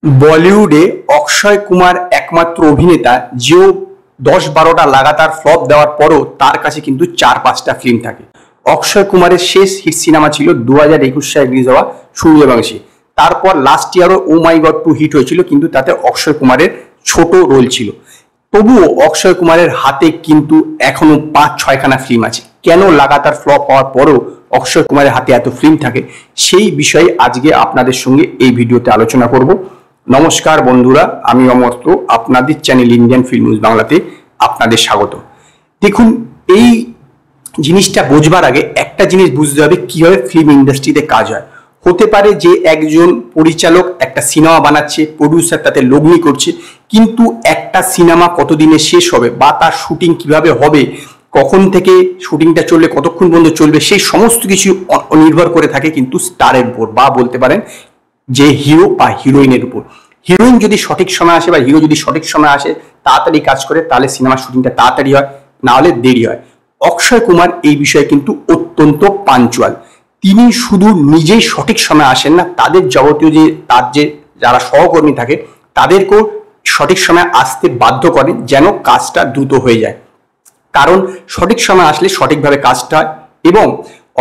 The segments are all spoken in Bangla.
বলিউডে অক্ষয় কুমার একমাত্র অভিনেতা যেও 10-12টা লাগাতার ফ্লপ দেওয়ার পরও তার কাছে কিন্তু 4-5টা ফিল্ম থাকে। অক্ষয় কুমারের শেষ হিট সিনেমা ছিল 2021 সালে রিলিজ হওয়া সূর্যবংশী। তারপর লাস্ট ইয়ারও ও মাই গড 2 হিট হয়েছিল, কিন্তু তাতে অক্ষয় কুমারের ছোট রোল ছিল। তবুও অক্ষয় কুমারের হাতে কিন্তু এখনো 5-6খানা ফিল্ম আছে। কেন লাগাতার ফ্লপ হওয়ার পরও অক্ষয় কুমারের হাতে এত ফিল্ম থাকে, সেই বিষয়ে আজকে আপনাদের সঙ্গে এই ভিডিওতে আলোচনা করব। নমস্কার বন্ধুরা, আমি অমর্ত্য, আপনাদের চ্যানেল ইন্ডিয়ান ফিল্ম নিউজ বাংলাতে আপনাদের স্বাগত। দেখুন, এই জিনিসটা বোঝবার আগে একটা জিনিস বুঝতে হবে কিভাবে ফিল্ম ইন্ডাস্ট্রিতে কাজ হয়। হতে পারে যে একজন পরিচালক একটা সিনেমা বানাচ্ছে, প্রডিউসার তাতে লগ্নি করছে, কিন্তু একটা সিনেমা কতদিনে শেষ হবে বা তার শুটিং কিভাবে হবে, কখন থেকে শুটিংটা চললে কতক্ষণ পর্যন্ত চলবে, সেই সমস্ত কিছু নির্ভর করে থাকে কিন্তু স্টারের উপর, বা বলতে পারেন যে হিরো বা হিরোইনের উপর। হিরোইন যদি সঠিক সময় আসে বা হিরো যদি সঠিক সময় আসে, তাড়াতাড়ি কাজ করে, তাহলে সিনেমার শুটিংটা তাড়াতাড়ি হয়, না হলে দেরি হয়। অক্ষয় কুমার এই বিষয়ে কিন্তু অত্যন্ত পাঞ্চুয়াল। তিনি শুধু নিজেই সঠিক সময় আসেন না, তাদের যাবতীয় তার যারা সহকর্মী থাকে তাদেরকেও সঠিক সময় আসতে বাধ্য করেন, যেন কাজটা দ্রুত হয়ে যায়। কারণ সঠিক সময় আসলে সঠিকভাবে কাজটা হয়। এবং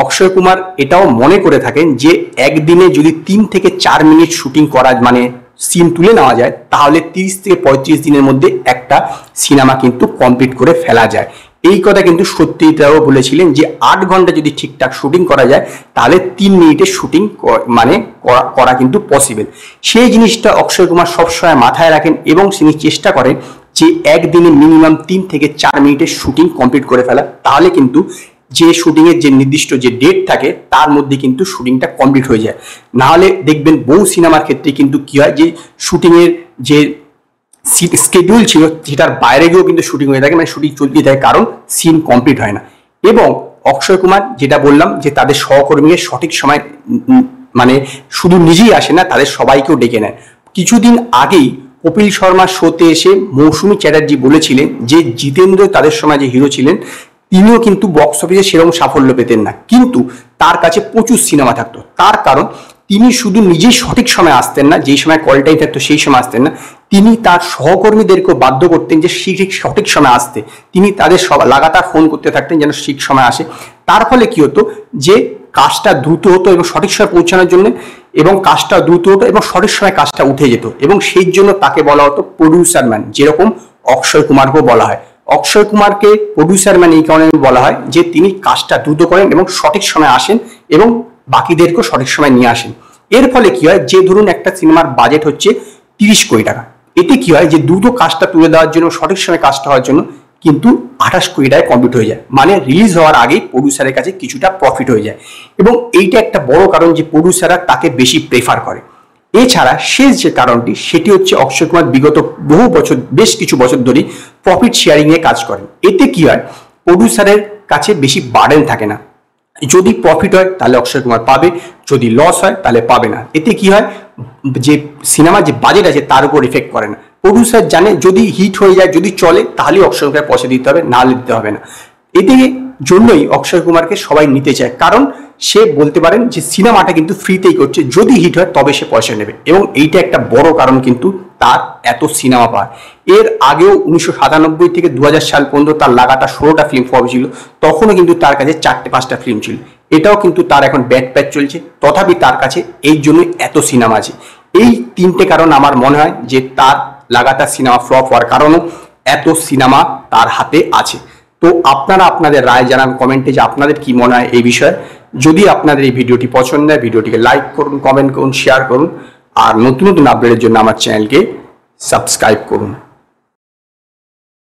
অক্ষয় কুমার এটাও মনে করে থাকেন যে একদিনে যদি 3 থেকে 4 মিনিট শুটিং করা মানে সিন তুলে নেওয়া যায়, তাহলে 30 থেকে 35 দিনের মধ্যে একটা সিনেমা কিন্তু কমপ্লিট করে ফেলা যায়। এই কথা কিন্তু সত্যিটাও বলেছিলেন যে 8 ঘন্টা যদি ঠিকঠাক শুটিং করা যায়, তাহলে 3 মিনিটের শুটিং মানে করা কিন্তু পসিবল। সেই জিনিসটা অক্ষয় কুমার সবসময় মাথায় রাখেন এবং তিনি চেষ্টা করেন যে একদিনে মিনিমাম 3 থেকে 4 মিনিটের শুটিং কমপ্লিট করে ফেলা, তাহলে কিন্তু যে শুটিং এর যে নির্দিষ্ট যে ডেট থাকে তার মধ্যে কিন্তু শুটিংটা কমপ্লিট হয়ে যায়। না হলে দেখবেন বহু সিনেমার ক্ষেত্রে কিন্তু কি হয়, যে শুটিং এর যে স্কেডিউল ছিল সেটার বাইরে গিয়েও কিন্তু শুটিং হয়ে থাকে, মানে শুটিং চলতেই থাকে, কারণ সিন কমপ্লিট হয় না। এবং অক্ষয় কুমার যেটা বললাম যে তাদের সহকর্মীকে সঠিক সময় মানে শুধু নিজেই আসে না, তাদের সবাইকেও ডেকে নেয়। কিছুদিন আগেই কপিল শর্মার শোতে এসে মৌসুমী চ্যাটার্জি বলেছিলেন যে জিতেন্দ্র তাদের সময় যে হিরো ছিলেন, তিনিও কিন্তু বক্স অফিসে সেরকম সাফল্য পেতেন না, কিন্তু তার কাছে প্রচুর সিনেমা থাকতো। তার কারণ তিনি শুধু নিজেই সঠিক সময় আসতেন না, যেই সময় কল টাইম থাকতো সেই সময় আসতেন না, তিনি তার সহকর্মীদেরকেও বাধ্য করতেন যে সঠিক সময় আসতে। তিনি তাদের লাগাতার ফোন করতে থাকতেন যেন ঠিক সময় আসে। তার ফলে কি হতো, যে কাজটা দ্রুত হতো এবং সঠিক সময় পৌঁছানোর জন্য, এবং কাজটা দ্রুত হতো এবং সঠিক সময় কাজটা উঠে যেত। এবং সেই জন্য তাকে বলা হতো প্রডিউসার ম্যান, যেরকম অক্ষয় কুমারকেও বলা হয়। অক্ষয় কুমারকে প্রডিউসার ম্যান এই কারণে বলা হয় যে তিনি কাজটা দ্রুত করেন এবং সঠিক সময় আসেন এবং বাকিদেরকেও সঠিক সময় নিয়ে আসেন। এর ফলে কি হয়, যে ধরুন একটা সিনেমার বাজেট হচ্ছে 30 কোটি টাকা, এতে কি হয় যে দ্রুত কাজটা তুলে দেওয়ার জন্য, সঠিক সময় কাজটা হওয়ার জন্য কিন্তু 28 কোটি টাকায় কমপ্লিট হয়ে যায়। মানে রিলিজ হওয়ার আগেই প্রডিউসারের কাছে কিছুটা প্রফিট হয়ে যায়। এবং এইটা একটা বড় কারণ যে প্রডিউসাররা তাকে বেশি প্রেফার করে। এছাড়া শেষ যে কারণটি, সেটি হচ্ছে অক্ষয় কুমার বিগত বহু বছর, বেশ কিছু বছর ধরে প্রফিট শেয়ারিং এ কাজ করেন। এতে কি হয়, প্রডিউসারের কাছে বেশি বার্ডেন থাকে না। যদি প্রফিট হয় তাহলে অক্ষয় কুমার পাবে, যদি লস হয় তাহলে পাবে না। এতে কি হয়, যে সিনেমার যে বাজেট আছে তার উপর ইফেক্ট করে না। প্রডিউসার জানে যদি হিট হয়ে যায়, যদি চলে, তাহলে অক্ষয় কুমার পয়সা দিতে হবে, না দিতে হবে না। এতে জন্যই অক্ষয় কুমারকে সবাই নিতে চায়, কারণ সে বলতে পারেন যে সিনেমাটা কিন্তু ফ্রিতেই করছে, যদি হিট হয় তবে সে পয়সা নেবে। এবং এইটা একটা বড় কারণ কিন্তু তার এত সিনেমা পায়। এর আগেও 1997 থেকে 2000 সাল পর্যন্ত তার লাগাতার 16টা ফিল্ম ফর্ম ছিল, তখনও কিন্তু তার কাছে 4-5টা ফিল্ম ছিল। এটাও কিন্তু তার এখন ব্যাট প্যাচ চলছে, তথাপি তার কাছে এই জন্যই এত সিনেমা আছে। এই 3টে কারণ আমার মনে হয় যে তার লাগাতার সিনেমা ফ্লপ হওয়ার কারণও এত সিনেমা তার হাতে আছে। তো আপনারা আপনাদের রায় জানান কমেন্টে যে আপনাদের কি মনে হয় এই বিষয়ে। যদি আপনাদের এই ভিডিওটি পছন্দ হয়, ভিডিওটিকে লাইক করুন, কমেন্ট করুন, শেয়ার করুন, আর নতুন নতুন আপডেটের জন্য আমার চ্যানেলকে সাবস্ক্রাইব করুন।